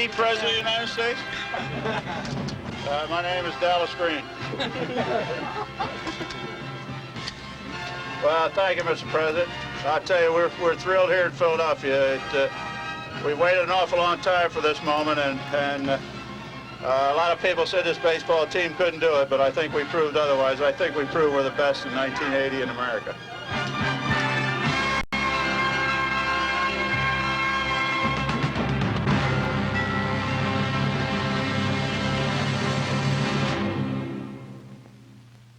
meet President of the United States? My name is Dallas Green. Well, thank you, Mr. President. I tell you, we're thrilled here in Philadelphia. We waited an awful long time for this moment, and a lot of people said this baseball team couldn't do it, but I think we proved otherwise. I think we proved we're the best in 1980 in America.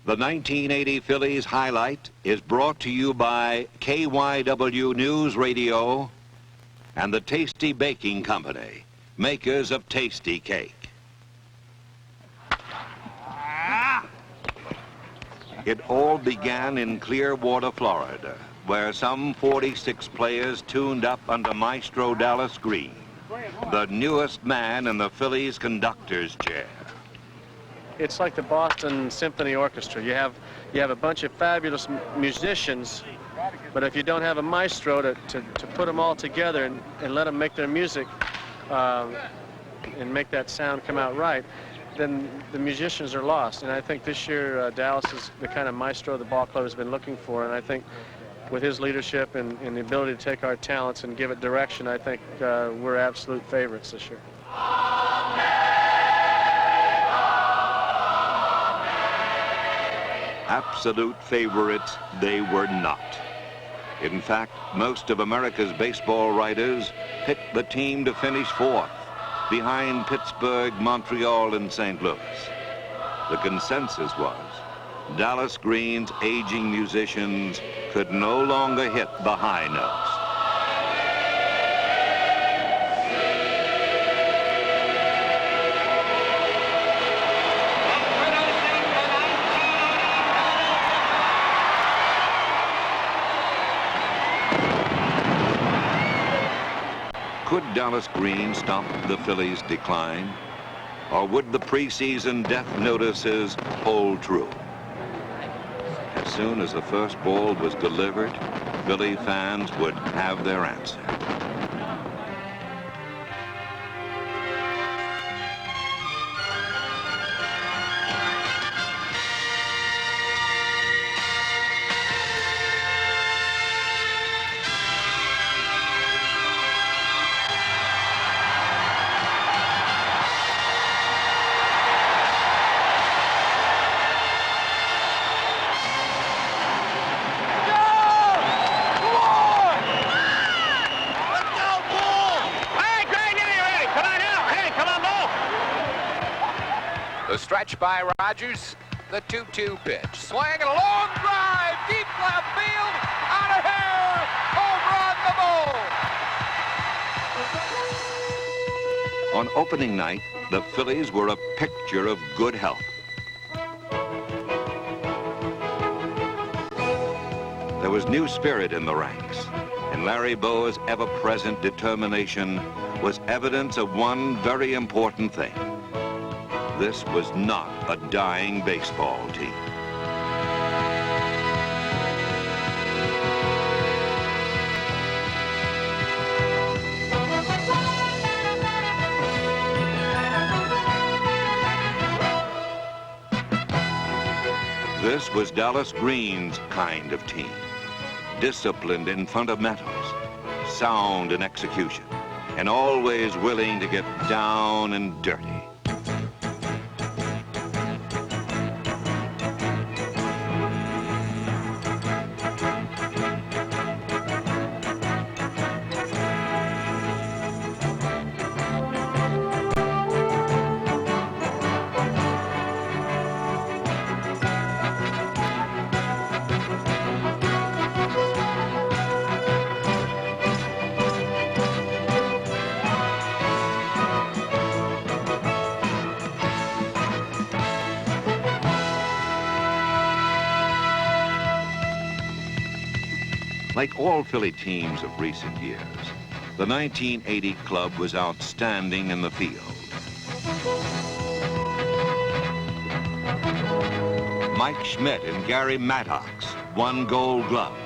The 1980 Phillies highlight is brought to you by KYW News Radio and the Tasty Baking Company, makers of Tasty Cake. It all began in Clearwater, Florida, where some 46 players tuned up under Maestro Dallas Green, the newest man in the Phillies conductor's chair. It's like the Boston Symphony Orchestra. You have a bunch of fabulous musicians, but if you don't have a maestro to put them all together and let them make their music and make that sound come out right, then the musicians are lost. And I think this year Dallas is the kind of maestro the ball club has been looking for. And I think with his leadership and the ability to take our talents and give it direction, I think we're absolute favorites this year. Absolute favorites they were not. In fact, most of America's baseball writers picked the team to finish fourth, behind Pittsburgh, Montreal, and St. Louis. The consensus was Dallas Green's aging musicians could no longer hit the high notes. Could Dallas Green stop the Phillies' decline? Or would the preseason death notices hold true? As soon as the first ball was delivered, Philly fans would have their answer. Stretch by Rogers, the 2-2 pitch. Swing and a long drive, deep left field, out of here, home run, the ball. On opening night, the Phillies were a picture of good health. There was new spirit in the ranks, and Larry Bowa's ever-present determination was evidence of one very important thing. This was not a dying baseball team. This was Dallas Green's kind of team. Disciplined in fundamentals, sound in execution, and always willing to get down and dirty. Like all Philly teams of recent years, the 1980 club was outstanding in the field. Mike Schmidt and Gary Maddox won Gold Gloves,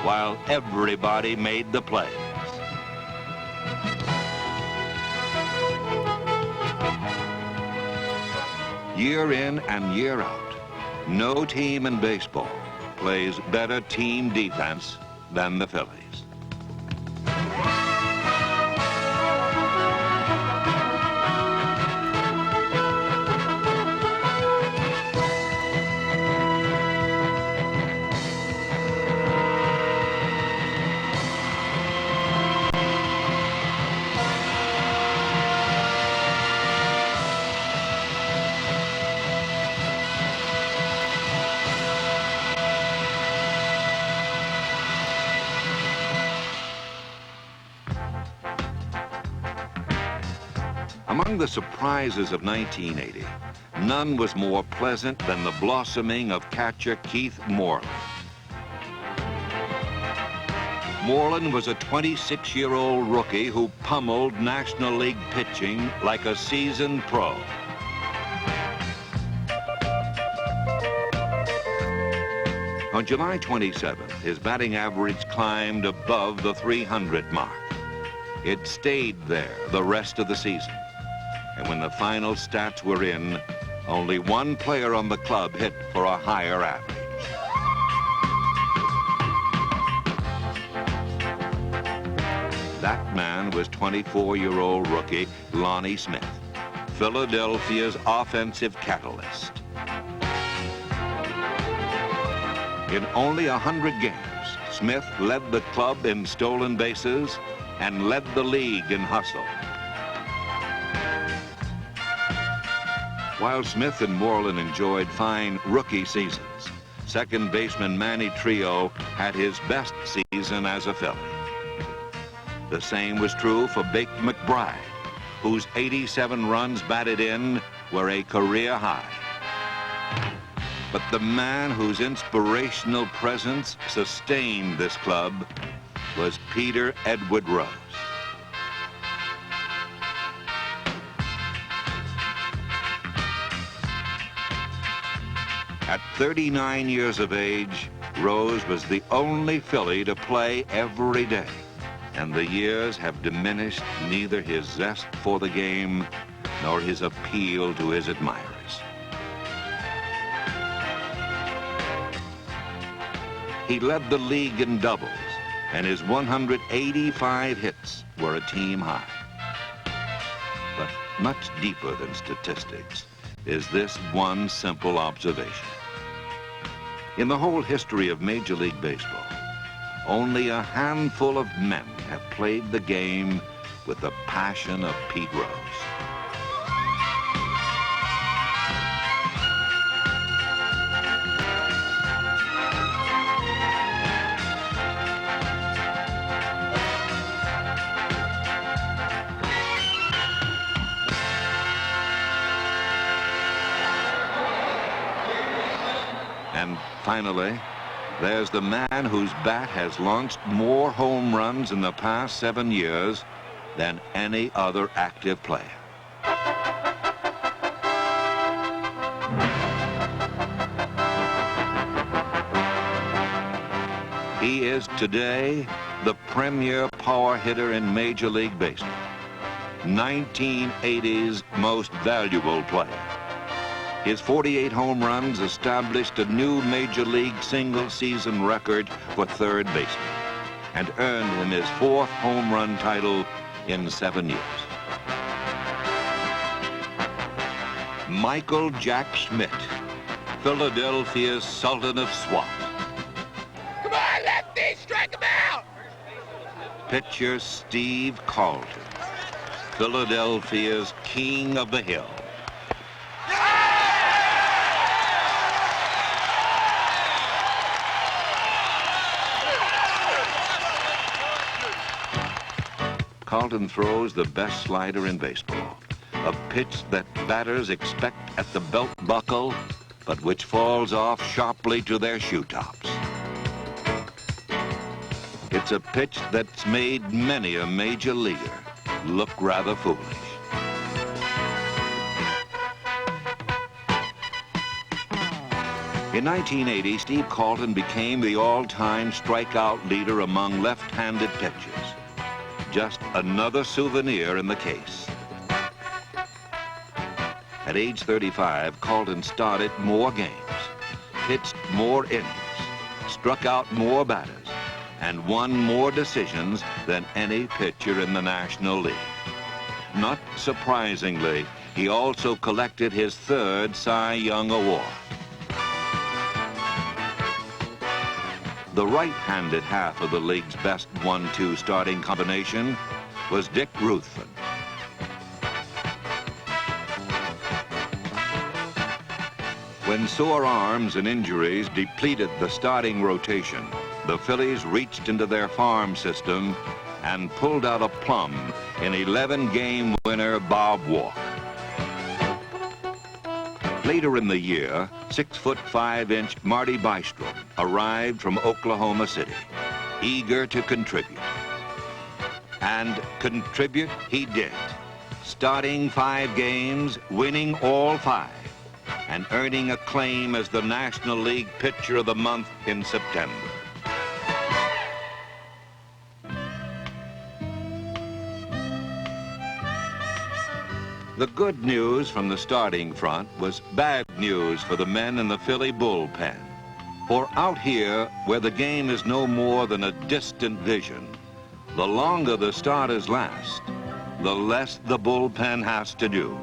while everybody made the plays. Year in and year out, no team in baseball plays better team defense than the Phillies. Among the surprises of 1980, none was more pleasant than the blossoming of catcher Keith Moreland. Moreland was a 26-year-old rookie who pummeled National League pitching like a seasoned pro. On July 27th, his batting average climbed above the 300 mark. It stayed there the rest of the season. And when the final stats were in, only one player on the club hit for a higher average. That man was 24-year-old rookie Lonnie Smith, Philadelphia's offensive catalyst. In only 100 games, Smith led the club in stolen bases and led the league in hustle. While Smith and Moreland enjoyed fine rookie seasons, second baseman Manny Trio had his best season as a Philly. The same was true for Bake McBride, whose 87 runs batted in were a career high. But the man whose inspirational presence sustained this club was Peter Edward Rose. At 39 years of age, Rose was the only Philly to play every day, and the years have diminished neither his zest for the game nor his appeal to his admirers. He led the league in doubles, and his 185 hits were a team high. But much deeper than statistics is this one simple observation. In the whole history of Major League Baseball, only a handful of men have played the game with the passion of Pete Rose. And finally, there's the man whose bat has launched more home runs in the past 7 years than any other active player. He is today the premier power hitter in Major League Baseball, 1980's most valuable player. His 48 home runs established a new Major League single-season record for third baseman and earned him his 4th home run title in 7 years. Michael Jack Schmidt, Philadelphia's Sultan of Swat. Come on, lefty, strike him out! Pitcher Steve Carlton, Philadelphia's King of the Hill. Carlton throws the best slider in baseball, a pitch that batters expect at the belt buckle, but which falls off sharply to their shoe tops. It's a pitch that's made many a major leaguer look rather foolish. In 1980, Steve Carlton became the all-time strikeout leader among left-handed pitchers. Just another souvenir in the case. At age 35, Carlton started more games, pitched more innings, struck out more batters, and won more decisions than any pitcher in the National League. Not surprisingly, he also collected his third Cy Young Award. The right-handed half of the league's best 1-2 starting combination was Dick Ruthven. When sore arms and injuries depleted the starting rotation, the Phillies reached into their farm system and pulled out a plum in 11-game winner Bob Walker. Later in the year, 6'5" Marty Bystrom arrived from Oklahoma City, eager to contribute. And contribute he did, starting 5 games, winning all 5, and earning acclaim as the National League Pitcher of the Month in September. The good news from the starting front was bad news for the men in the Philly bullpen. For out here, where the game is no more than a distant vision, the longer the starters last, the less the bullpen has to do.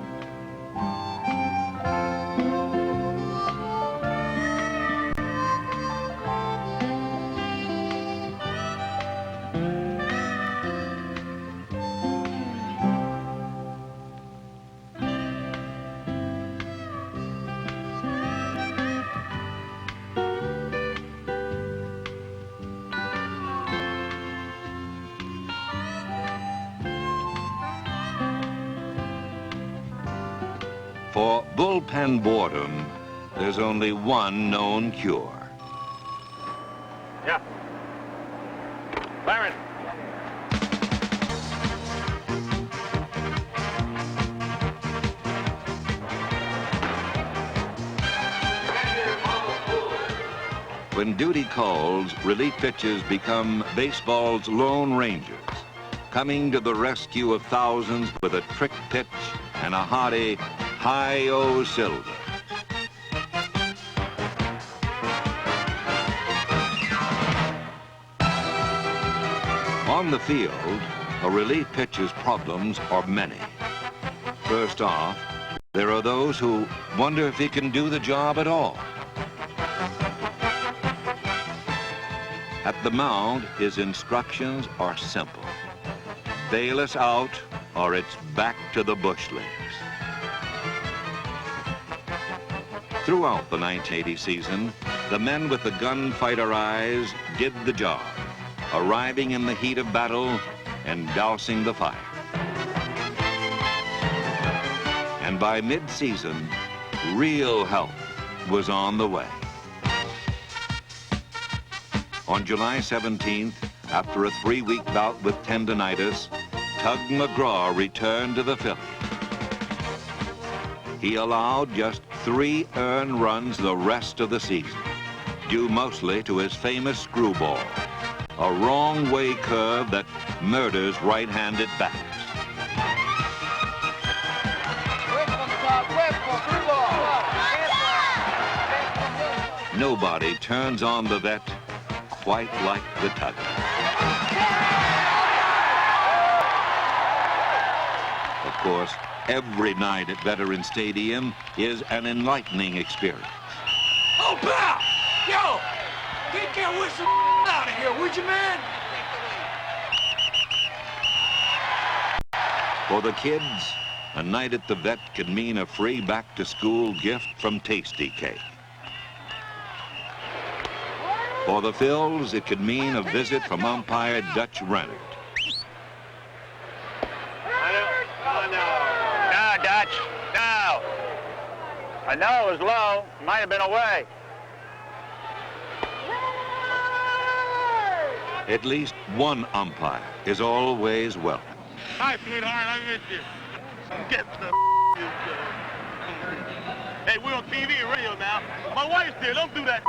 For bullpen boredom, there's only one known cure. Yeah. Byron. When duty calls, relief pitchers become baseball's lone rangers, coming to the rescue of thousands with a trick pitch and a hearty Hi-Yo Silver. On the field, a relief pitcher's problems are many. First off, there are those who wonder if he can do the job at all. At the mound, his instructions are simple. Bail us out, or it's back to the bush leagues. Throughout the 1980 season, the men with the gunfighter eyes did the job, arriving in the heat of battle and dousing the fire. And by mid-season, real help was on the way. On July 17th, after a 3-week bout with tendonitis, Tug McGraw returned to the Phillies. He allowed just 3 earned runs the rest of the season, due mostly to his famous screwball, a wrong-way curve that murders right-handed batters. Nobody turns on the vet quite like the Tug. Of course, every night at Veteran Stadium is an enlightening experience. Oh, pal! Yo! Take that whistle out of here, would you, man? For the kids, a night at the vet can mean a free back-to-school gift from Tasty Cake. For the Phils, it could mean a visit from umpire Dutch Rennert. No, Dutch. No. I know it was low. Might have been away. At least one umpire is always welcome. Hi, sweetheart. I miss you. Get the Hey, we're on TV and radio now. My wife's there. Don't do that.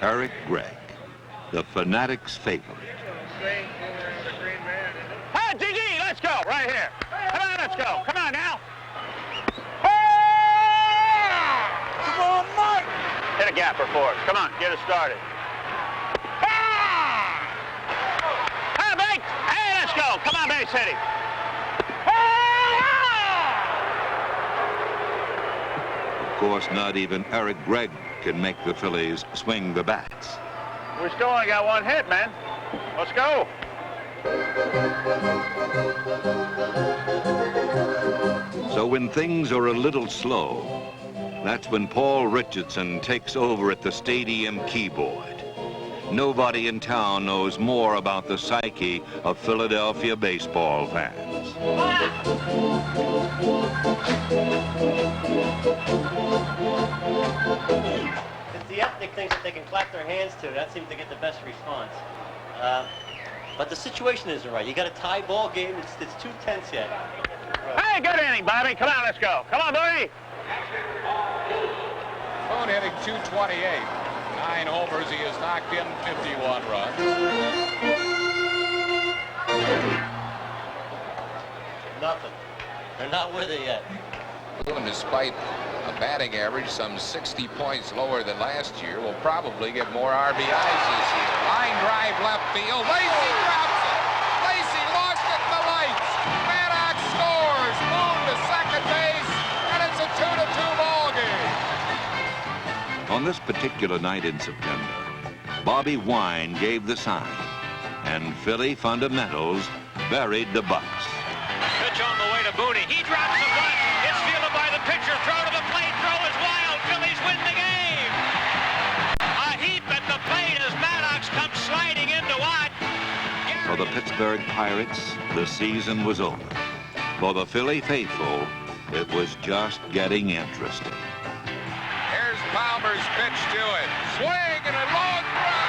Eric Gregg, the Fanatic's favorite. Hey, Gigi, let's go. Right here. Come on, let's go. Come on now. for us. Come on, get us started. Hey, Big! Hey, let's go. Come on, Bay City. Of course, not even Eric Gregg can make the Phillies swing the bats. We still only got one hit, man. Let's go. So when things are a little slow, that's when Paul Richardson takes over at the stadium keyboard. Nobody in town knows more about the psyche of Philadelphia baseball fans. It's the ethnic things that they can clap their hands to. That seems to get the best response. But the situation isn't right. You got a tie ball game. It's 2 tenths yet. Hey, good inning, Bobby. Come on, let's go. Come on, Bobby. Boone hitting .228. 9 homers. He has knocked in 51 runs. Nothing. They're not with it yet. Boone, despite a batting average some 60 points lower than last year, will probably get more RBIs this year. Line drive left field. Lacy drops it. Lacy lost it in the lights. Maddox scores. Boone to second base, and it's a 2-2 ball game. On this particular night in September, Bobby Wine gave the sign, and Philly fundamentals buried the Bucks. Pitch on the way to Booney. He drops the bunt. It's fielded by the pitcher. Throw to the plate. Throw is wild. Phillies win the game. A heap at the plate as Maddox comes sliding into what? For the Pittsburgh Pirates, the season was over. For the Philly faithful, it was just getting interesting. Here's Palmer's pitch to it. Swing and a long drive.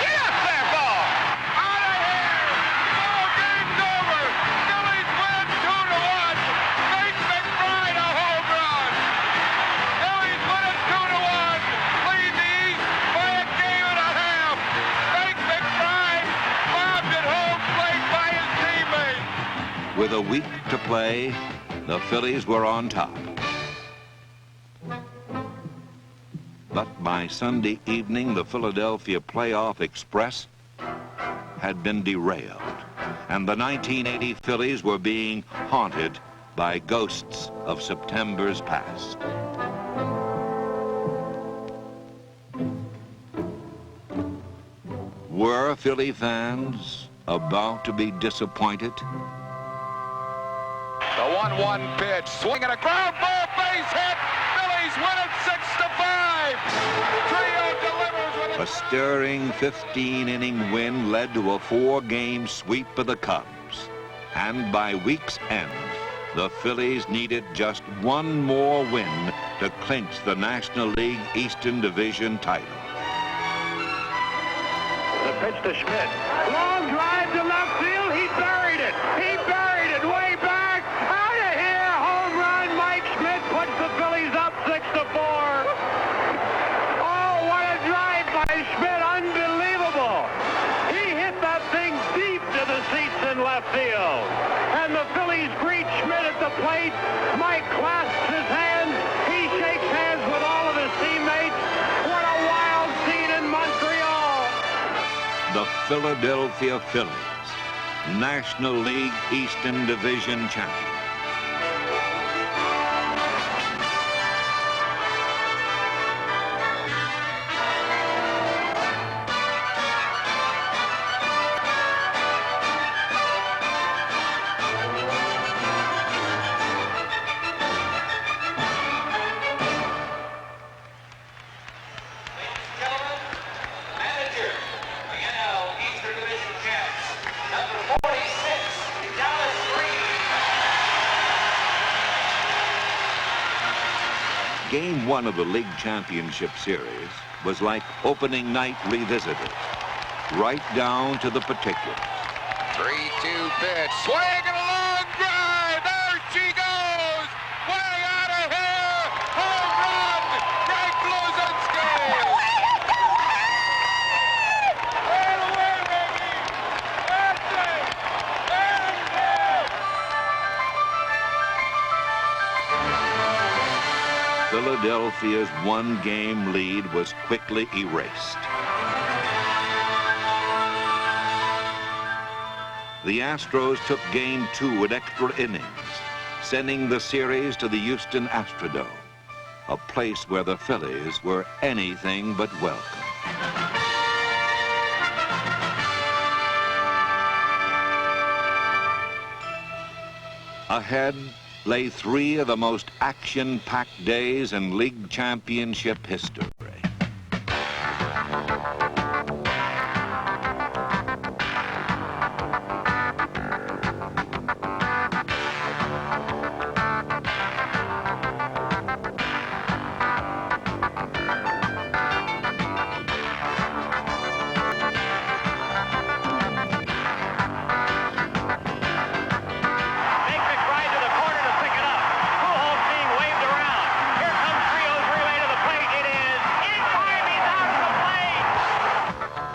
Get up there, ball. Out of here. Ball game's over. Phillies win 2-1. Nate McBride a home run. Phillies win it 2-1. Lead the East by a game and a half. Nate McBride bobbed at home plate by his teammate. With a week to play, the Phillies were on top. But by Sunday evening, the Philadelphia Playoff Express had been derailed, and the 1980 Phillies were being haunted by ghosts of September's past. Were Philly fans about to be disappointed? The 1-1 pitch, swing and a ground ball, base hit. Phillies win it 6-5. Trio delivers with A stirring 15-inning win led to a 4-game sweep of the Cubs. And by week's end, the Phillies needed just one more win to clinch the National League Eastern Division title. The pitch to Schmidt. Long drive to left field. He buried it. He buried it way back. Out of here. Home run. Mike Schmidt puts the Phillies up 6-4. Oh, what a drive by Schmidt. Unbelievable. He hit that thing deep to the seats in left field. And the Phillies greet Schmidt at the plate. Mike clasps his hands. He shakes hands with all of his teammates. What a wild scene in Montreal. The Philadelphia Phillies, National League Eastern Division champions. Game 1 of the League Championship Series was like opening night revisited, right down to the particulars. 3-2 pitch, swing and a long drive. There she goes. Way out of here. Home run. Greg Bluzinski. Right away, baby. That's it. There's it. The Philadelphia's one-game lead was quickly erased. The Astros took Game 2 in extra innings, sending the series to the Houston Astrodome, a place where the Phillies were anything but welcome. Ahead lay 3 of the most action-packed days in league championship history.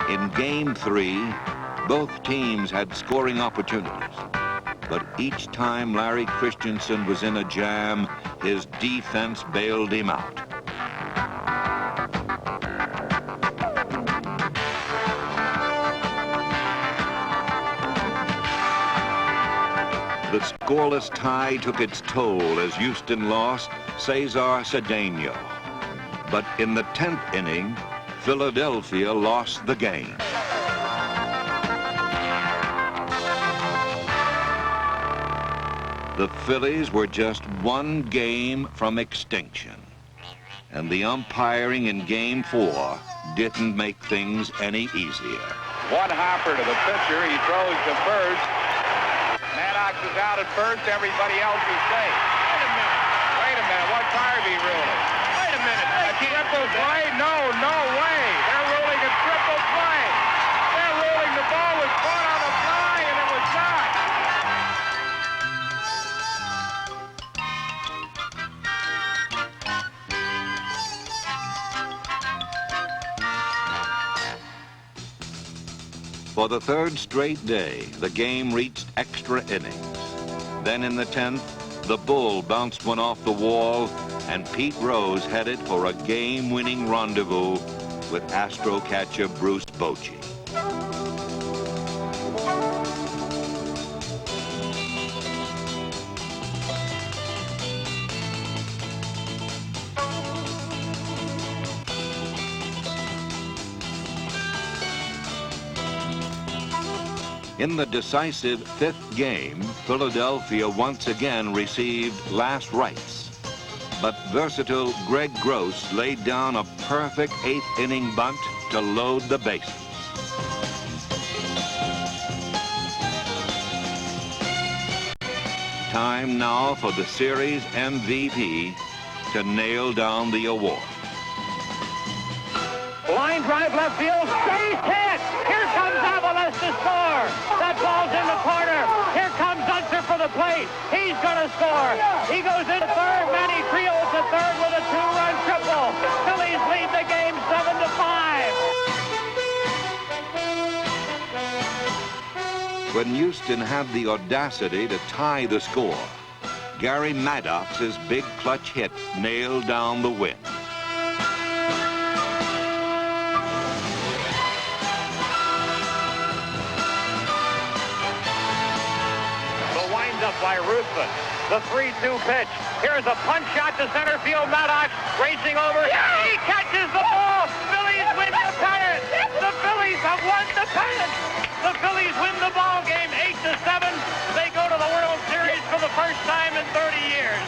In Game 3, both teams had scoring opportunities, but each time Larry Christensen was in a jam, his defense bailed him out. The scoreless tie took its toll as Houston lost Cesar Cedeno. But in the 10th inning, Philadelphia lost the game. The Phillies were just one game from extinction, and the umpiring in Game 4 didn't make things any easier. One hopper to the pitcher. He throws to first. Maddox is out at first. Everybody else is safe. Wait a minute. What Garvey ruling? Wait a minute. A triple play? No way. They're ruling a triple play. They're ruling the ball was caught on the fly, and it was not. For the 3rd straight day, the game reached extra innings. Then in the 10th, the Bull bounced one off the wall, and Pete Rose headed for a game-winning rendezvous with Astro catcher Bruce Bochy. In the decisive 5th game, Philadelphia once again received last rites. But versatile Greg Gross laid down a perfect 8th inning bunt to load the bases. Time now for the series MVP to nail down the award. Line drive left field, base hit! Here comes Avalos to score! That ball's in the corner! Here comes Unser for the plate! He's gonna score! He goes into third, Manny Trios to third with a 2-run triple! Phillies lead the game 7-5! When Houston had the audacity to tie the score, Gary Maddox's big clutch hit nailed down the win. By Ruthven. The 3-2 pitch. Here's a punch shot to center field. Maddox racing over. He catches the ball. Phillies win the pennant. The Phillies have won the pennant. The Phillies win the ball game 8-7. They go to the World Series for the first time in 30 years.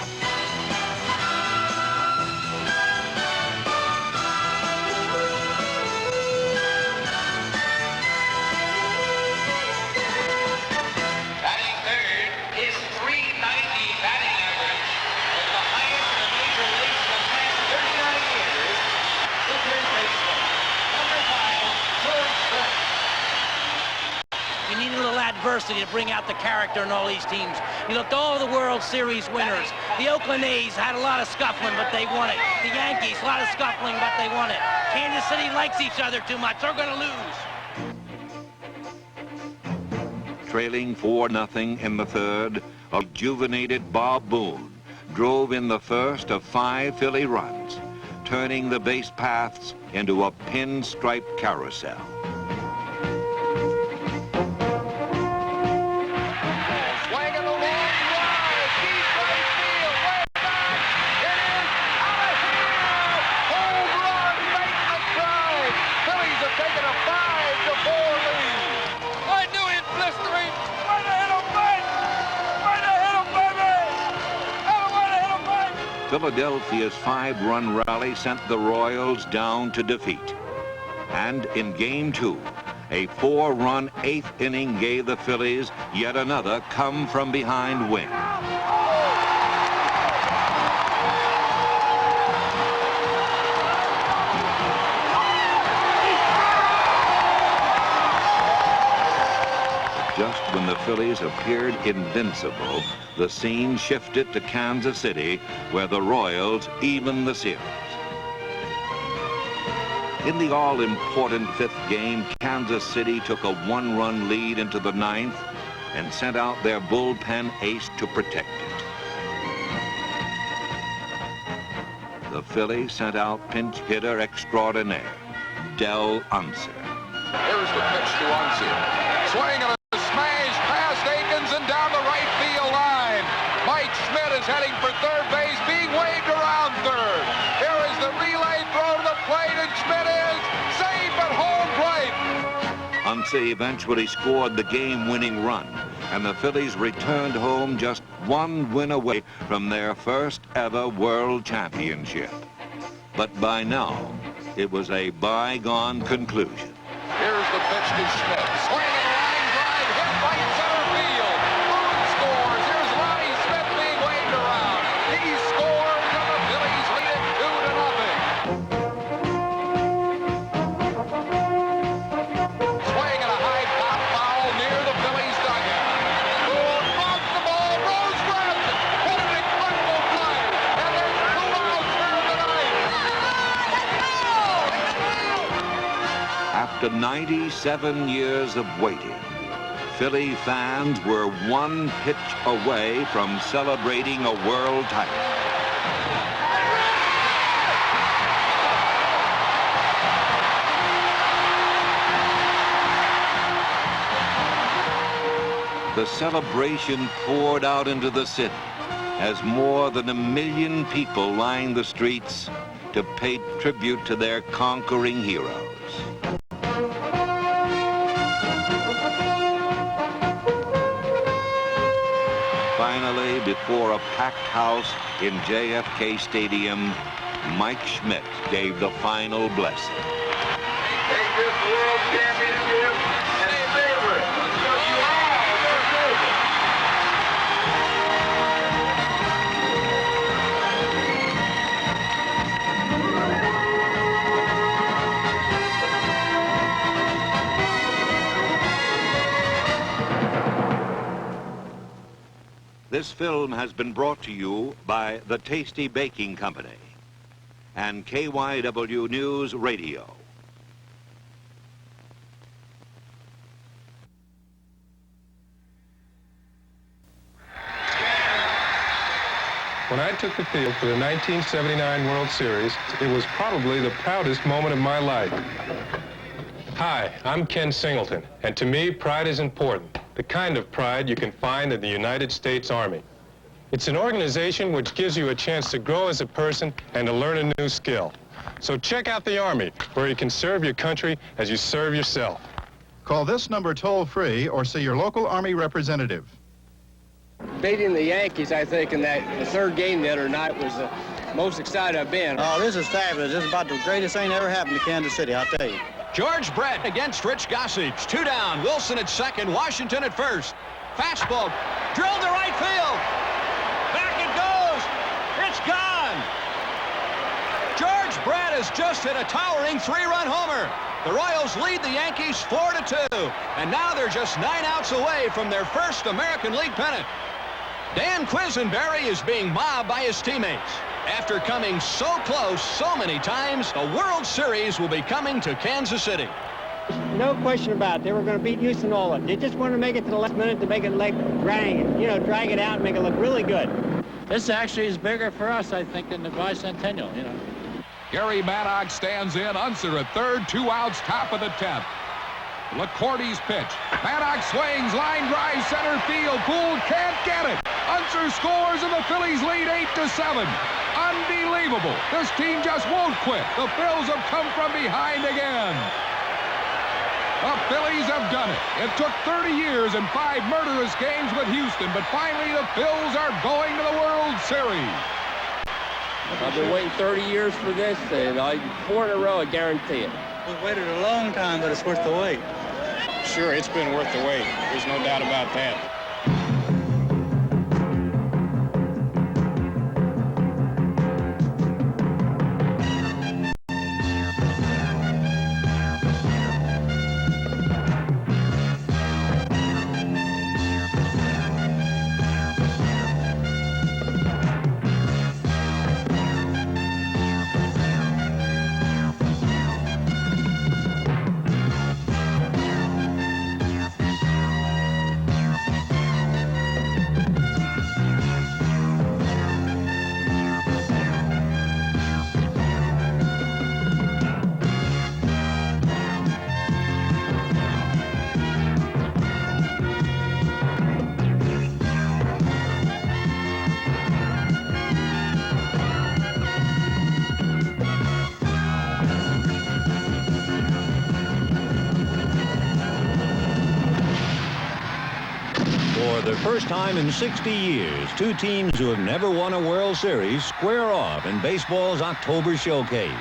Adversity to bring out the character in all these teams. You look at all the World Series winners. The Oakland A's had a lot of scuffling, but they won it. The Yankees, a lot of scuffling, but they won it. Kansas City likes each other too much. They're going to lose. Trailing 4-0 in the 3rd, a rejuvenated Bob Boone drove in the first of 5 Philly runs, turning the base paths into a pinstripe carousel. Swinging a long drive, deep right field, way back. It is out of here. Home run, make the strike. Phillies have taken a 5-4 lead. I knew he'd blister him. Way to hit him, Mike. Way to hit him, baby. Way to hit him, Mike. Philadelphia's 5-run rally sent the Royals down to defeat. And in Game 2, a 4-run 8th inning gave the Phillies yet another come-from-behind win. Just when the Phillies appeared invincible, the scene shifted to Kansas City, where the Royals evened the series. In the all-important 5th game, Kansas City took a 1-run lead into the 9th and sent out their bullpen ace to protect it. The Phillies sent out pinch hitter extraordinaire, Del Unser. Here's the pitch to Unser. Swing and a smash past Akins and down the right field line. Mike Schmidt is heading for third base, being waved around third. Here is the relay throw to the plate, and Schmidt is safe at home plate. Unser eventually scored the game-winning run, and the Phillies returned home just 1 win away from their first ever world championship. But by now, it was a bygone conclusion. Here's the pitch to Schmidt. Swing and a line drive, hit right center field. Boone scores. Here's Lonnie Smith being waved around. He scores, and the Phillies lead it 2-0. Swing and a high pop foul near the Phillies dugout. Boone bumped the ball, Rose grabs it. What an incredible play. And there's 2 outs here in the ninth. After 97 years of waiting, Philly fans were 1 pitch away from celebrating a world title. The celebration poured out into the city as more than 1 million people lined the streets to pay tribute to their conquering heroes. Finally, before a packed house in JFK Stadium, Mike Schmidt gave the final blessing. Take this world championship and savor it. You all deserve it. This film has been brought to you by the Tasty Baking Company and KYW News Radio. When I took the field for the 1979 World Series, it was probably the proudest moment of my life. Hi, I'm Ken Singleton, and to me, pride is important. The kind of pride you can find in the United States Army. It's an organization which gives you a chance to grow as a person and to learn a new skill. So check out the Army, where you can serve your country as you serve yourself. Call this number toll-free or see your local Army representative. Beating the Yankees, I think, in that the 3rd game the other night was the most excited I've been. Oh, this is fabulous. This is about the greatest thing ever happened to Kansas City, I'll tell you. George Brett against Rich Gossage. 2 down. Wilson at second. Washington at first. Fastball. Drilled to right field. Back it goes. It's gone. George Brett has just hit a towering 3-run homer. The Royals lead the Yankees 4-2. And now they're just 9 outs away from their first American League pennant. Dan Quisenberry is being mobbed by his teammates. After coming so close so many times, a World Series will be coming to Kansas City. No question about it. They were going to beat Houston Oilers. They just wanted to make it to the last minute to make it like drag it out and make it look really good. This actually is bigger for us, I think, than the bicentennial, you know. Gary Maddox stands in. Unser at third, 2 outs, top of the 10th. LaCourte's pitch. Maddox swings, line drive, center field. Gould can't get it. Unser scores, and the Phillies lead 8-7. Unbelievable. This team just won't quit. The Phils have come from behind again. The Phillies have done it. It took 30 years and 5 murderous games with Houston, but finally the Phils are going to the World Series. I've been waiting 30 years for this, and 4 in a row, I guarantee it. We've waited a long time, but it's worth the wait. Sure, it's been worth the wait. There's no doubt about that. For the first time in 60 years, 2 teams who have never won a World Series square off in baseball's October showcase.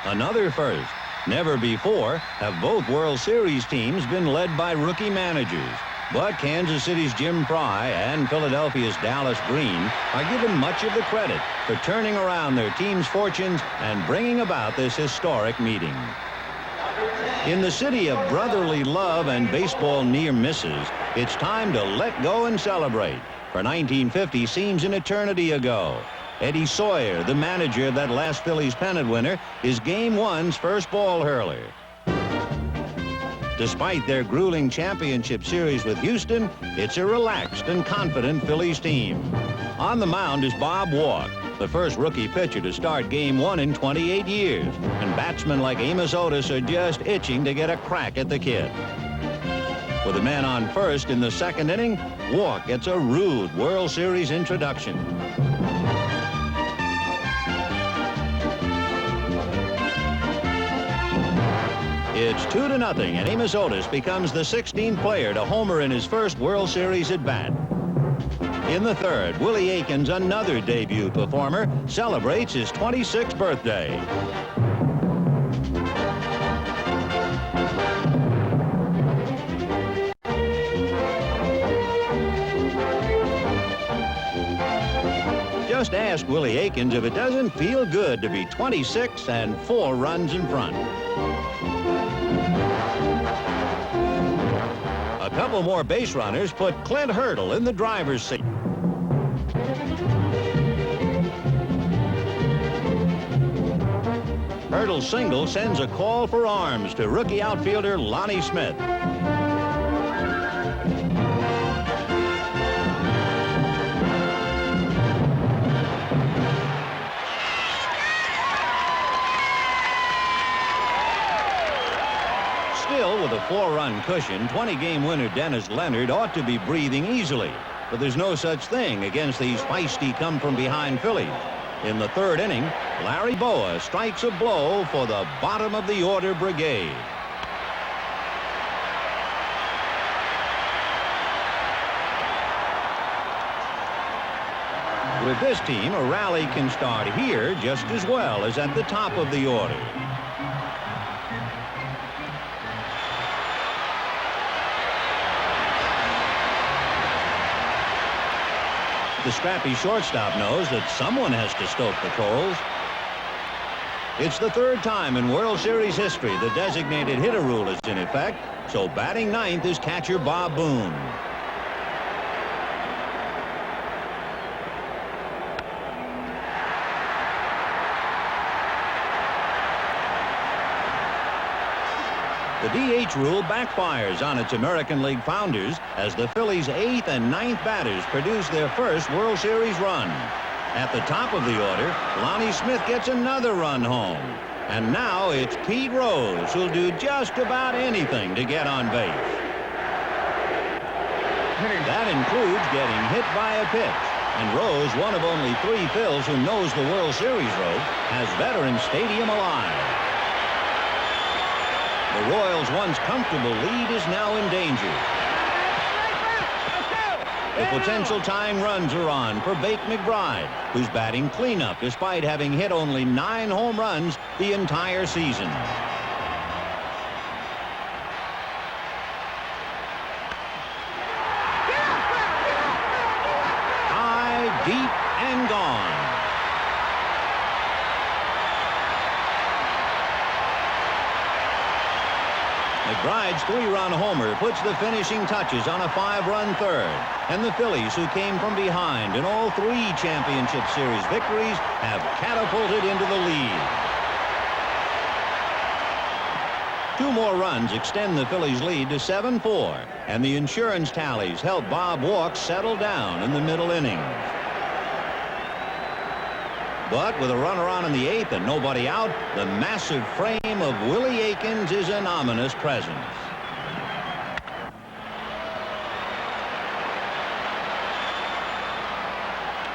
Another first. Never before have both World Series teams been led by rookie managers. But Kansas City's Jim Pry and Philadelphia's Dallas Green are given much of the credit for turning around their team's fortunes and bringing about this historic meeting. In the city of brotherly love and baseball near misses, it's time to let go and celebrate. For 1950 seems an eternity ago. Eddie Sawyer, the manager of that last Phillies pennant winner, is Game 1's first ball hurler. Despite their grueling championship series with Houston, it's a relaxed and confident Phillies team. On the mound is Bob Walk, the first rookie pitcher to start Game 1 in 28 years, and batsmen like Amos Otis are just itching to get a crack at the kid. With a man on first in the second inning, Walk gets a rude World Series introduction. It's 2-0, and Amos Otis becomes the 16th player to homer in his first World Series at-bat. In the third, Willie Aikens, another debut performer, celebrates his 26th birthday. Just ask Willie Aikens if it doesn't feel good to be 26 and 4 runs in front. A couple more base runners put Clint Hurdle in the driver's seat. Hurdle's single sends a call for arms to rookie outfielder Lonnie Smith. Still, with a 4-run cushion, 20-game winner Dennis Leonard ought to be breathing easily. But there's no such thing against these feisty come-from-behind Phillies. In the third inning, Larry Boa strikes a blow for the bottom-of-the-order brigade. With this team, a rally can start here just as well as at the top of the order. The scrappy shortstop knows that someone has to stoke the coals. It's the third time in World Series history the designated hitter rule is in effect, so batting ninth is catcher Bob Boone. The DH rule backfires on its American League founders as the Phillies' 8th and 9th batters produce their first World Series run. At the top of the order, Lonnie Smith gets another run home. And now it's Pete Rose who'll do just about anything to get on base. That includes getting hit by a pitch. And Rose, one of only 3 Phils who knows the World Series road, has Veterans Stadium alive. The Royals' once comfortable lead is now in danger. The potential tying runs are on for Bake McBride, who's batting cleanup despite having hit only 9 home runs the entire season. High, deep, and gone. McBride's 3-run homer puts the finishing touches on a 5-run third. And the Phillies, who came from behind in all 3 championship series victories, have catapulted into the lead. 2 more runs extend the Phillies' lead to 7-4. And the insurance tallies help Bob Walk settle down in the middle innings. But with a runner on in the 8th and nobody out, the massive frame of Willie Aikens is an ominous presence.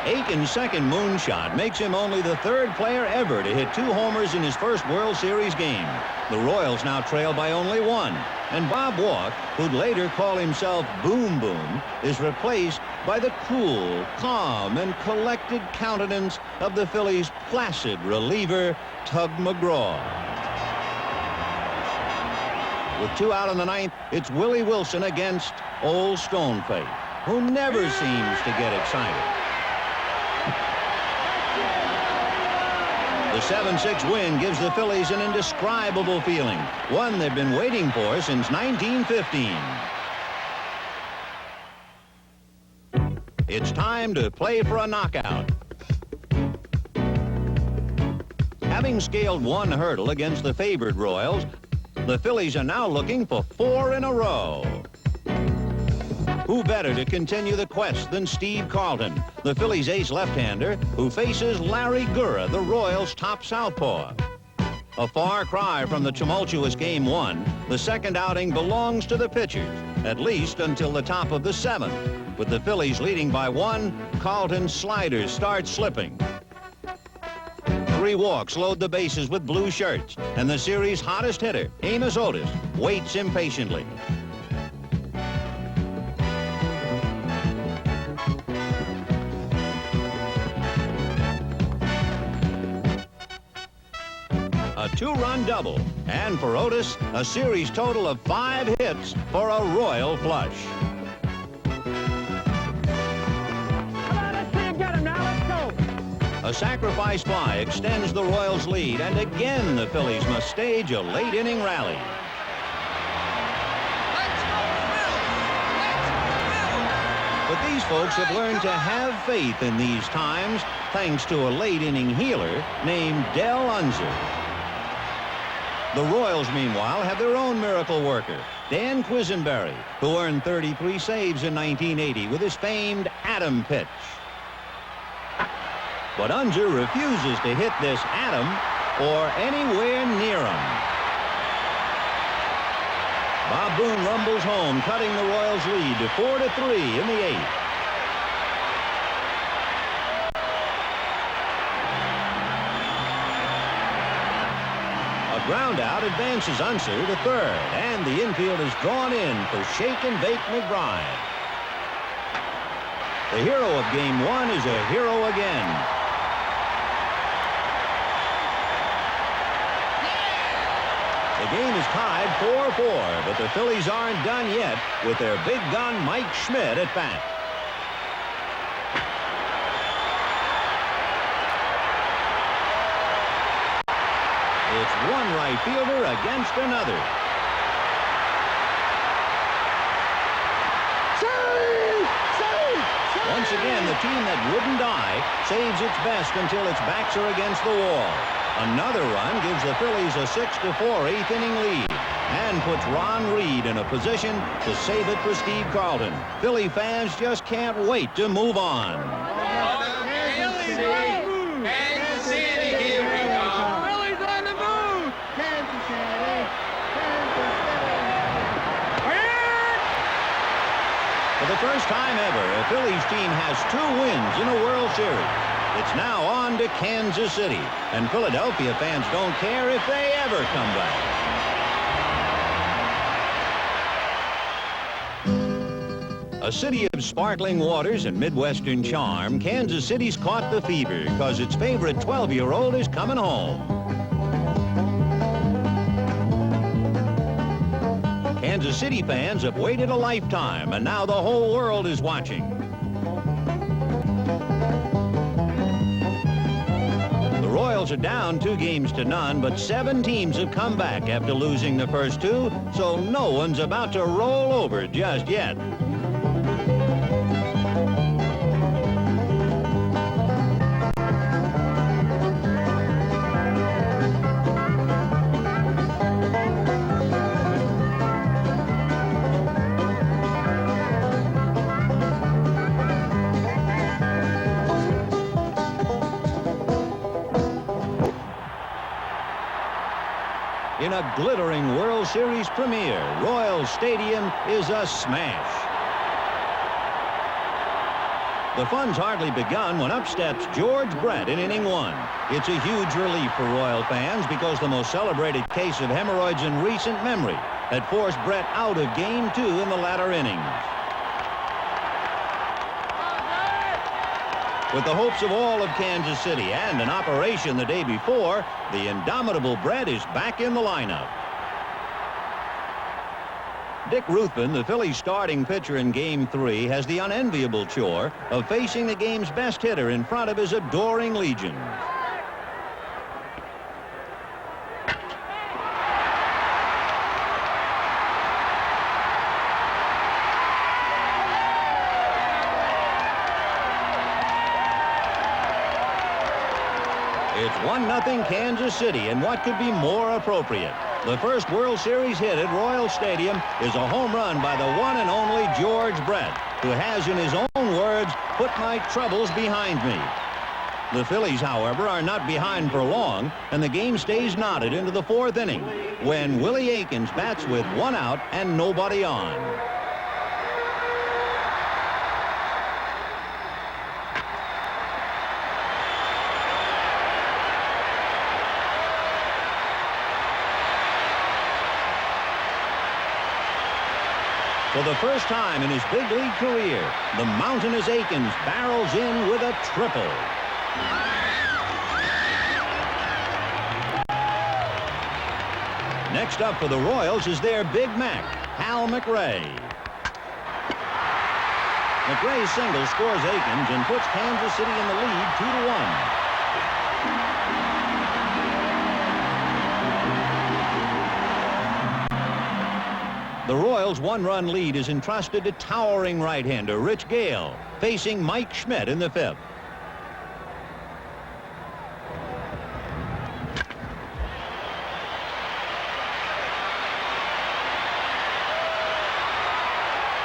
Aikens' second moonshot makes him only the 3rd player ever to hit 2 homers in his first World Series game. The Royals now trail by only 1. And Bob Walk, who'd later call himself Boom Boom, is replaced by the cool, calm, and collected countenance of the Phillies' placid reliever, Tug McGraw. With 2 out in the 9th, it's Willie Wilson against Old Stoneface, who never seems to get excited. The 7-6 win gives the Phillies an indescribable feeling, one they've been waiting for since 1915. It's time to play for a knockout. Having scaled 1 hurdle against the favored Royals, the Phillies are now looking for 4 in a row. Who better to continue the quest than Steve Carlton, the Phillies' ace left-hander, who faces Larry Gurra, the Royals' top southpaw. A far cry from the tumultuous Game 1, the second outing belongs to the pitchers, at least until the top of the 7th. With the Phillies leading by 1, Carlton's sliders start slipping. 3 walks load the bases with blue shirts, and the series' hottest hitter, Amos Otis, waits impatiently. A 2-run double, and for Otis, a series total of 5 hits for a royal flush. A sacrifice fly extends the Royals' lead, and again the Phillies must stage a late-inning rally. But these folks have learned to have faith in these times, thanks to a late-inning healer named Del Unser. The Royals, meanwhile, have their own miracle worker, Dan Quisenberry, who earned 33 saves in 1980 with his famed Atom pitch. But Unser refuses to hit this Atom or anywhere near him. Bob Boone rumbles home, cutting the Royals' lead to 4-3 in the 8th. A ground out advances Unser to 3rd, and the infield is drawn in for Shake and Bake McBride. The hero of Game 1 is a hero again. The game is tied 4-4, but the Phillies aren't done yet with their big gun Mike Schmidt at bat. It's one right fielder against another. Once again, the team that wouldn't die saves its best until its backs are against the wall. Another run gives the Phillies a 6-4 8th-inning lead and puts Ron Reed in a position to save it for Steve Carlton. Philly fans just can't wait to move on. Kansas City, here we go. Phillies on the move. Kansas City. For the first time ever, a Phillies team has 2 wins in a World Series. It's now on to Kansas City, and Philadelphia fans don't care if they ever come back. A city of sparkling waters and Midwestern charm, Kansas City's caught the fever because its favorite 12-year-old is coming home. Kansas City fans have waited a lifetime, and now the whole world is watching. The Royals are down 2-0, but 7 teams have come back after losing the first 2, so no one's about to roll over just yet. In a glittering World Series premiere, Royal Stadium is a smash. The fun's hardly begun when up steps George Brett in inning 1. It's a huge relief for Royal fans because the most celebrated case of hemorrhoids in recent memory had forced Brett out of Game 2 in the latter innings. With the hopes of all of Kansas City and an operation the day before, the indomitable Brett is back in the lineup. Dick Ruthven, the Phillies starting pitcher in Game 3, has the unenviable chore of facing the game's best hitter in front of his adoring legions. It's 1-0 Kansas City, and what could be more appropriate? The first World Series hit at Royal Stadium is a home run by the one and only George Brett, who has, in his own words, put my troubles behind me. The Phillies, however, are not behind for long, and the game stays knotted into the 4th inning when Willie Aikens bats with 1 out and nobody on. For the first time in his big league career, the mountainous Aikens barrels in with a triple. Next up for the Royals is their Big Mac, Hal McRae. McRae's single scores Aikens and puts Kansas City in the lead 2-1. The Royals' 1-run lead is entrusted to towering right-hander Rich Gale, facing Mike Schmidt in the 5th.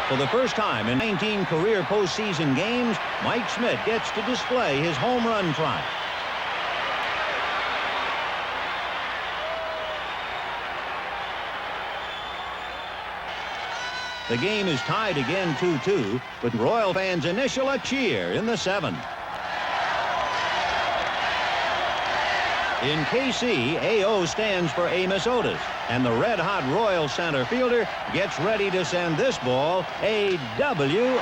For the first time in 19 career postseason games, Mike Schmidt gets to display his home run trot. The game is tied again 2-2, but Royal fans initial a cheer in the 7th. In KC, AO stands for Amos Otis, and the red-hot Royal center fielder gets ready to send this ball a WOL.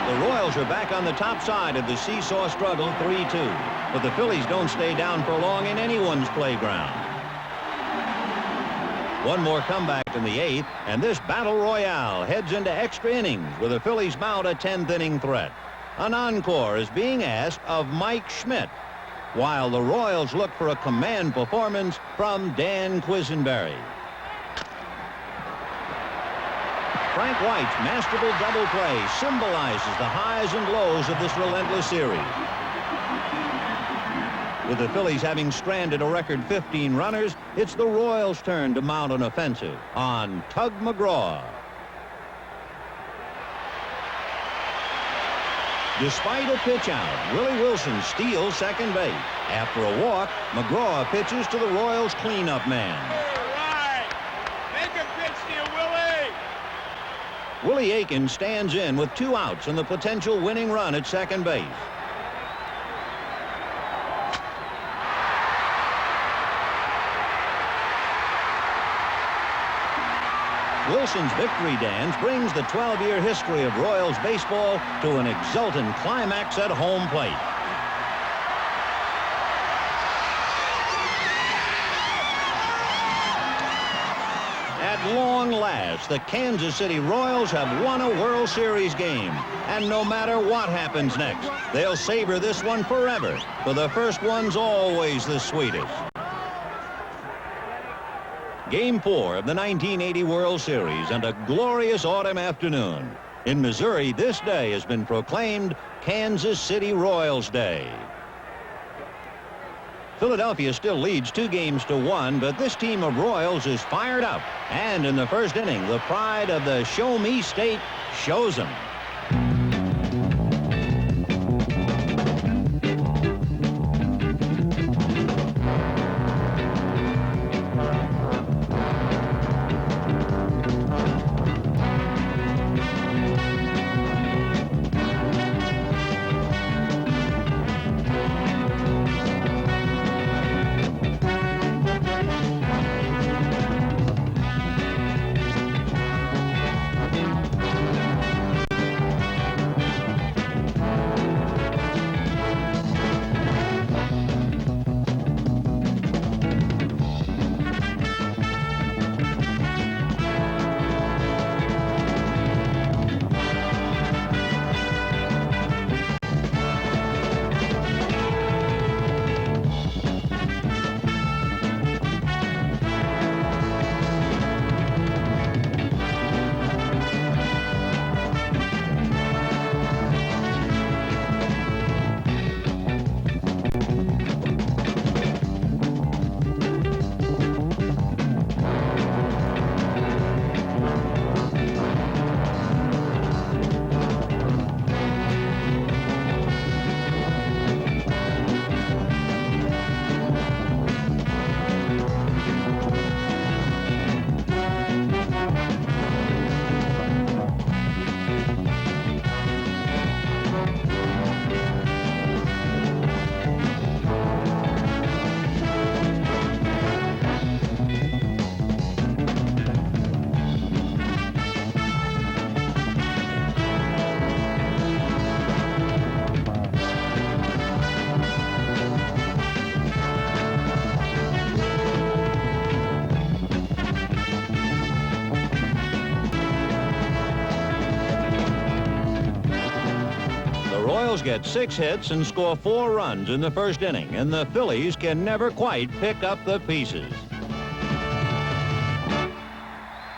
The Royals are back on the top side of the seesaw struggle 3-2, but the Phillies don't stay down for long in anyone's playground. One more comeback in the 8th, and this battle royale heads into extra innings with the Phillies mount a 10th inning threat. An encore is being asked of Mike Schmidt, while the Royals look for a command performance from Dan Quisenberry. Frank White's masterful double play symbolizes the highs and lows of this relentless series. With the Phillies having stranded a record 15 runners, it's the Royals' turn to mount an offensive on Tug McGraw. Despite a pitch out, Willie Wilson steals second base. After a walk, McGraw pitches to the Royals' cleanup man. All right. Make a pitch to you, Willie. Willie Aiken stands in with 2 outs and the potential winning run at second base. Wilson's victory dance brings the 12-year history of Royals baseball to an exultant climax at home plate. At long last, the Kansas City Royals have won a World Series game. And no matter what happens next, they'll savor this one forever. For the first one's always the sweetest. Game 4 of the 1980 World Series and a glorious autumn afternoon. In Missouri, this day has been proclaimed Kansas City Royals Day. Philadelphia still leads 2-1, but this team of Royals is fired up. And in the first inning, the pride of the Show Me State shows them. Get 6 hits and score 4 runs in the first inning, and the Phillies can never quite pick up the pieces.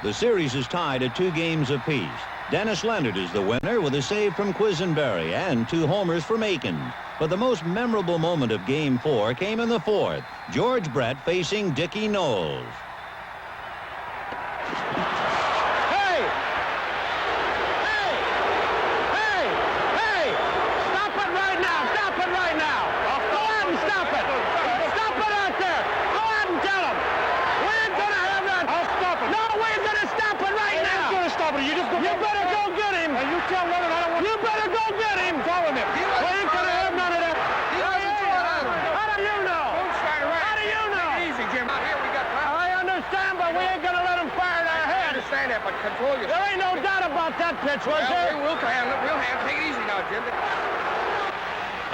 The series is tied at 2 games apiece. Dennis Leonard is the winner with a save from Quisenberry and 2 homers from Aiken. But the most memorable moment of Game 4 came in the 4th. George Brett facing Dickie Knowles. Control yourself. There ain't no doubt about that pitch, was there? We'll handle it. Take it easy now, Jim.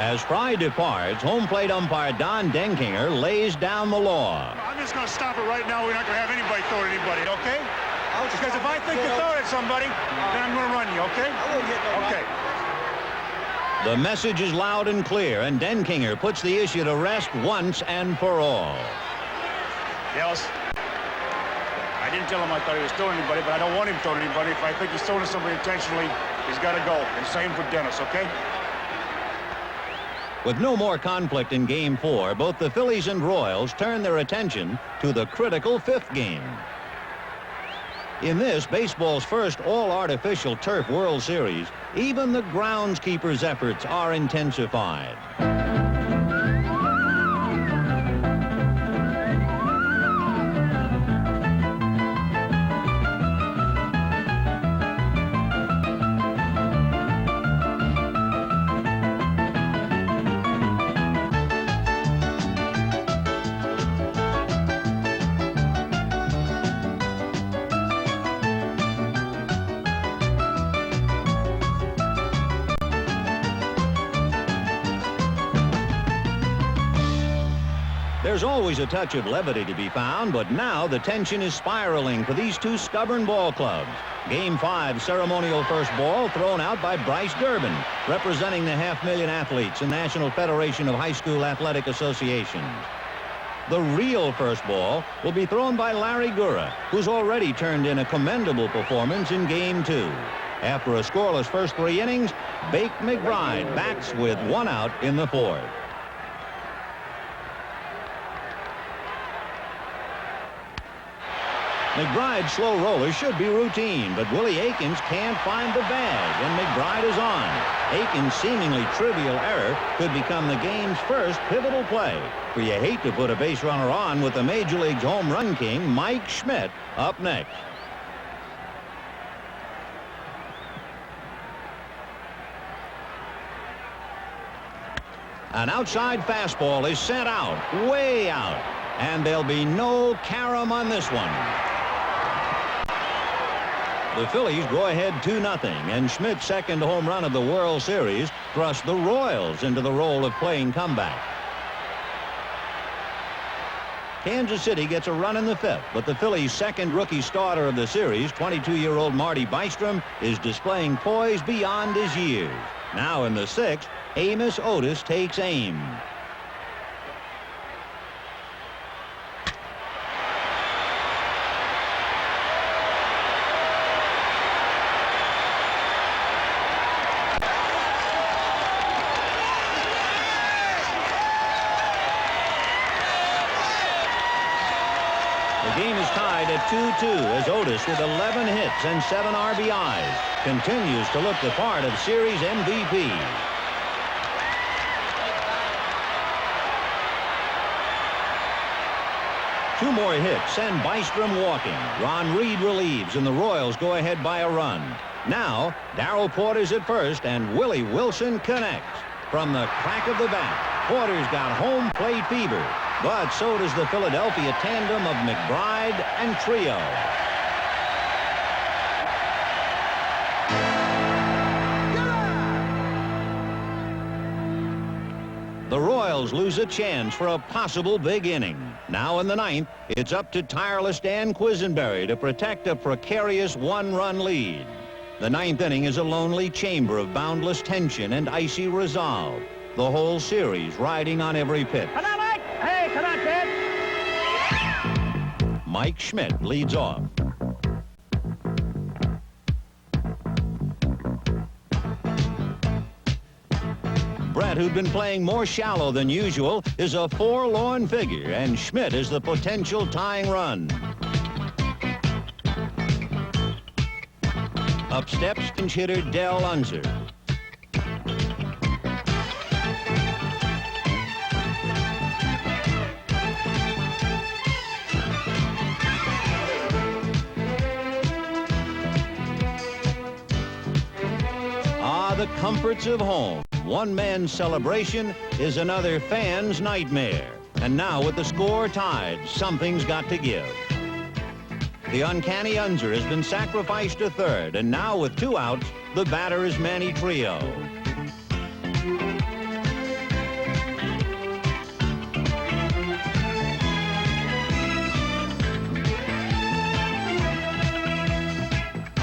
As Fry departs, home plate umpire Don Denkinger lays down the law. I'm just going to stop it right now. We're not going to have anybody throw at anybody, okay? Because if I think you throw it at somebody, then I'm going to run you, okay? I won't hit nobody. Okay. The message is loud and clear, and Denkinger puts the issue to rest once and for all. Yes. I didn't tell him I thought he was throwing anybody, but I don't want him throwing anybody. If I think he's throwing somebody intentionally, he's got to go. And same for Dennis, okay? With no more conflict in Game 4, both the Phillies and Royals turn their attention to the critical 5th game. In this, baseball's first all-artificial turf World Series, even the groundskeeper's efforts are intensified. There's always a touch of levity to be found, but now the tension is spiraling for these two stubborn ball clubs. Game 5 ceremonial first ball thrown out by Bryce Durbin, representing the 500,000 athletes in National Federation of High School Athletic Associations. The real first ball will be thrown by Larry Gura, who's already turned in a commendable performance in Game 2. After a scoreless first 3 innings, Bake McBride bats with 1 out in the 4th. McBride's slow roller should be routine, but Willie Aikens can't find the bag, and McBride is on. Aikens' seemingly trivial error could become the game's first pivotal play, for you hate to put a base runner on with the Major League's home run king, Mike Schmidt, up next. An outside fastball is sent out, way out, and there'll be no carom on this one. The Phillies go ahead 2-0, and Schmidt's second home run of the World Series thrust the Royals into the role of playing comeback. Kansas City gets a run in the 5th, but the Phillies' second rookie starter of the series, 22-year-old Marty Bystrom, is displaying poise beyond his years. Now in the 6th, Amos Otis takes aim. The game is tied at 2-2 as Otis, with 11 hits and 7 RBIs, continues to look the part of series MVP. Two more hits send Bystrom walking. Ron Reed relieves, and the Royals go ahead by a run. Now, Darrell Porter's at first, and Willie Wilson connects. From the crack of the bat, Porter's got home plate fever. But so does the Philadelphia tandem of McBride and Trio. The Royals lose a chance for a possible big inning. Now in the 9th, it's up to tireless Dan Quisenberry to protect a precarious 1-run lead. The 9th inning is a lonely chamber of boundless tension and icy resolve. The whole series riding on every pitch. Hey, come on, kid. Mike Schmidt leads off. Brett, who'd been playing more shallow than usual, is a forlorn figure, and Schmidt is the potential tying run. Up steps pinch hitter Del Unser. The comforts of home. One man's celebration is another fan's nightmare. And now with the score tied, something's got to give. The uncanny Unser has been sacrificed to third, and now with 2 outs, the batter is Manny Trio.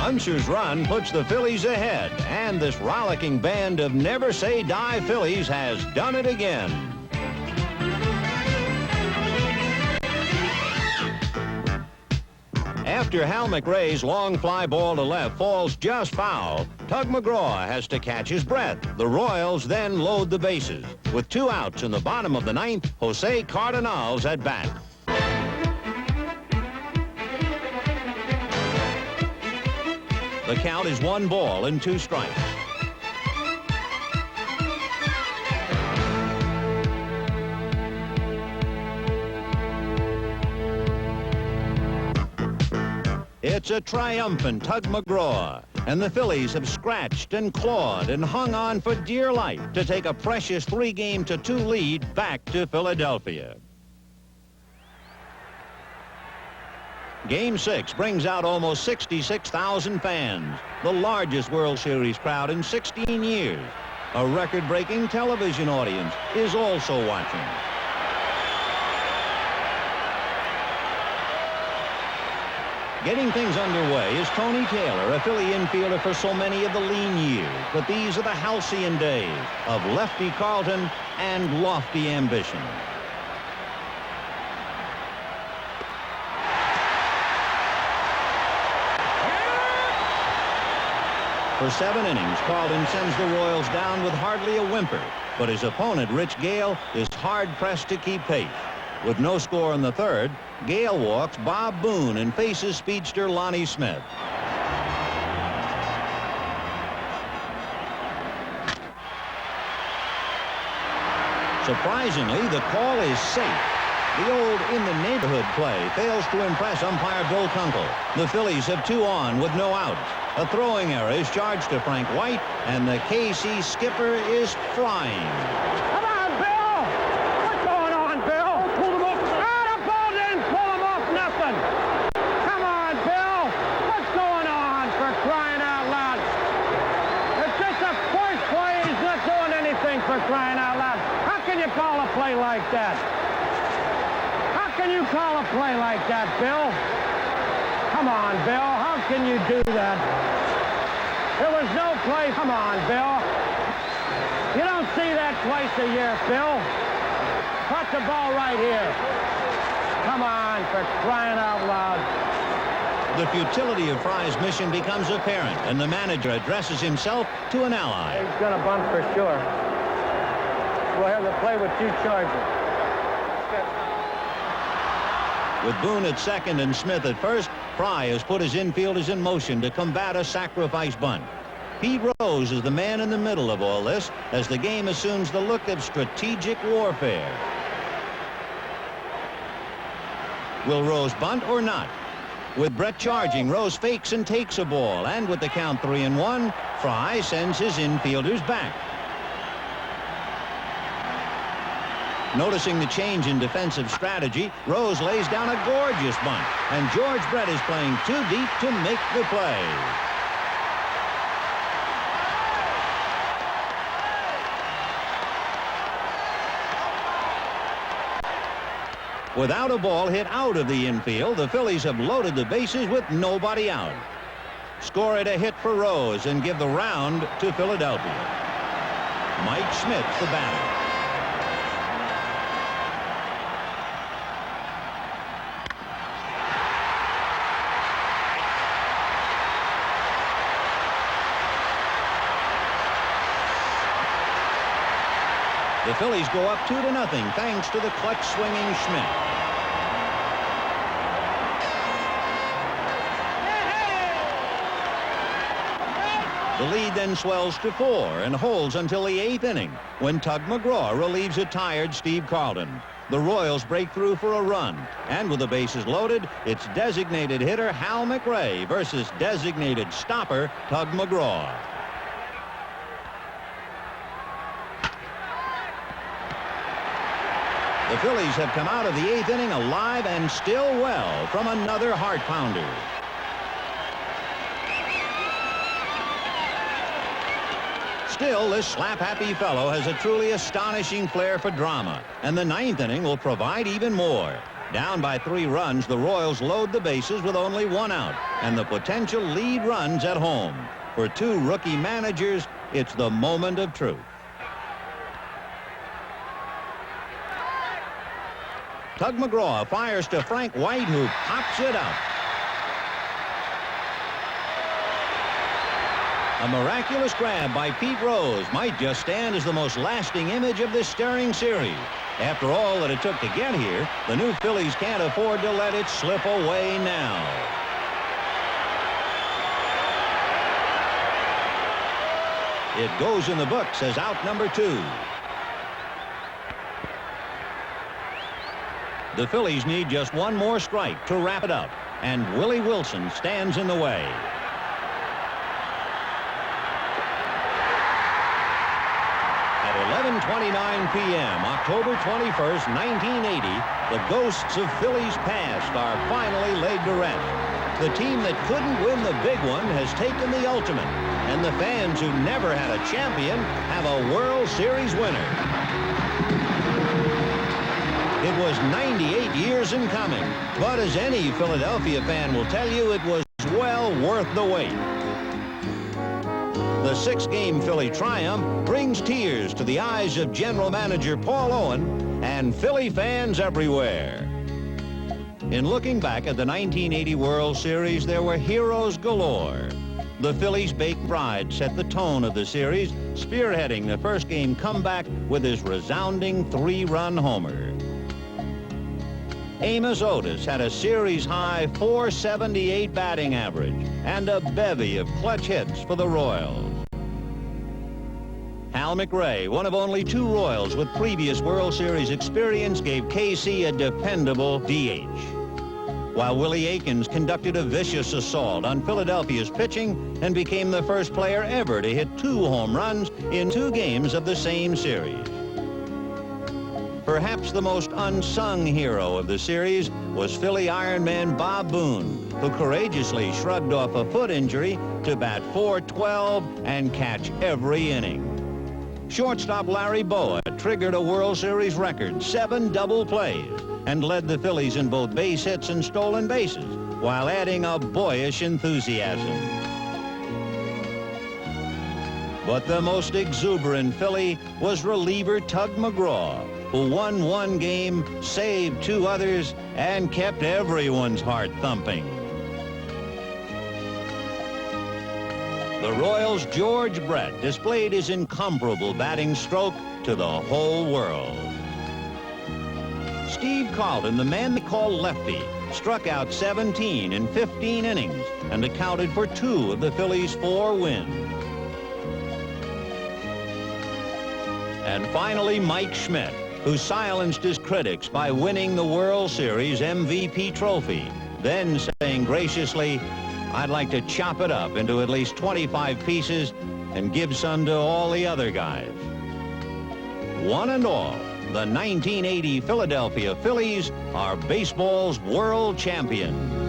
Unser's run puts the Phillies ahead, and this rollicking band of never say die Phillies has done it again. After Hal McRae's long fly ball to left falls just foul, Tug McGraw has to catch his breath. The Royals then load the bases. With 2 outs in the bottom of the 9th, Jose Cardenal's at bat. The count is 1 ball and 2 strikes. It's a triumphant Tug McGraw, and the Phillies have scratched and clawed and hung on for dear life to take a precious 3-2 lead back to Philadelphia. Game 6 brings out almost 66,000 fans, the largest World Series crowd in 16 years. A record-breaking television audience is also watching. Getting things underway is Tony Taylor, a Philly infielder for so many of the lean years. But these are the halcyon days of lefty Carlton and lofty ambition. For 7 innings, Carlton sends the Royals down with hardly a whimper. But his opponent, Rich Gale, is hard-pressed to keep pace. With no score in the 3rd, Gale walks Bob Boone and faces speedster Lonnie Smith. Surprisingly, the call is safe. The old in-the-neighborhood play fails to impress umpire Bill Kunkel. The Phillies have 2 on with no outs. A throwing error is charged to Frank White, and the KC skipper is flying. Come on, Bill! What's going on, Bill? Pull him off. Ah, the ball didn't pull him off nothing. Come on, Bill! What's going on, for crying out loud? It's just a first play. He's not doing anything, for crying out loud. How can you call a play like that? How can you call a play like that, Bill? Come on, Bill. How can you do that? There was no play. Come on, Bill. You don't see that twice a year, Bill. Put the ball right here. Come on, for crying out loud. The futility of Fry's mission becomes apparent, and the manager addresses himself to an ally. He's going to bunt for sure. We'll have to play with 2 charges. With Boone at second and Smith at first, Fry has put his infielders in motion to combat a sacrifice bunt. Pete Rose is the man in the middle of all this as the game assumes the look of strategic warfare. Will Rose bunt or not? With Brett charging, Rose fakes and takes a ball, and with the count 3-1, Fry sends his infielders back. Noticing the change in defensive strategy, Rose lays down a gorgeous bunt, and George Brett is playing too deep to make the play. Without a ball hit out of the infield, the Phillies have loaded the bases with nobody out. Score it a hit for Rose and give the round to Philadelphia. Mike Schmidt, the batter. The Phillies go up 2-0 thanks to the clutch swinging Schmidt. The lead then swells to 4 and holds until the 8th inning when Tug McGraw relieves a tired Steve Carlton. The Royals break through for a run, and with the bases loaded, it's designated hitter Hal McRae versus designated stopper Tug McGraw. The Phillies have come out of the 8th inning alive and still well from another heart-pounder. Still, this slap-happy fellow has a truly astonishing flair for drama, and the 9th inning will provide even more. Down by 3 runs, the Royals load the bases with only 1 out, and the potential lead runs at home. For 2 rookie managers, it's the moment of truth. Tug McGraw fires to Frank White, who pops it up. A miraculous grab by Pete Rose might just stand as the most lasting image of this stirring series. After all that it took to get here, the new Phillies can't afford to let it slip away now. It goes in the books as out number 2. The Phillies need just one more strike to wrap it up, and Willie Wilson stands in the way. At 11:29 p.m., October 21st, 1980, the ghosts of Phillies past are finally laid to rest. The team that couldn't win the big one has taken the ultimate, and the fans who never had a champion have a World Series winner. It was 98 years in coming, but as any Philadelphia fan will tell you, it was well worth the wait. The 6-game Philly triumph brings tears to the eyes of General Manager Paul Owen and Philly fans everywhere. In looking back at the 1980 World Series, there were heroes galore. The Phillies' baked pride set the tone of the series, spearheading the first-game comeback with his resounding 3-run homer. Amos Otis had a series-high .478 batting average and a bevy of clutch hits for the Royals. Hal McRae, one of only 2 Royals with previous World Series experience, gave KC a dependable DH. While Willie Aikens conducted a vicious assault on Philadelphia's pitching and became the first player ever to hit 2 home runs in 2 games of the same series. Perhaps the most unsung hero of the series was Philly Ironman Bob Boone, who courageously shrugged off a foot injury to bat .412 and catch every inning. Shortstop Larry Bowa triggered a World Series record 7 double plays and led the Phillies in both base hits and stolen bases while adding a boyish enthusiasm. But the most exuberant Philly was reliever Tug McGraw, who won 1 game, saved 2 others, and kept everyone's heart thumping. The Royals' George Brett displayed his incomparable batting stroke to the whole world. Steve Carlton, the man they call Lefty, struck out 17 in 15 innings and accounted for 2 of the Phillies' 4 wins. And finally, Mike Schmidt, who silenced his critics by winning the World Series MVP trophy, then saying graciously, "I'd like to chop it up into at least 25 pieces and give some to all the other guys." One and all, the 1980 Philadelphia Phillies are baseball's world champions.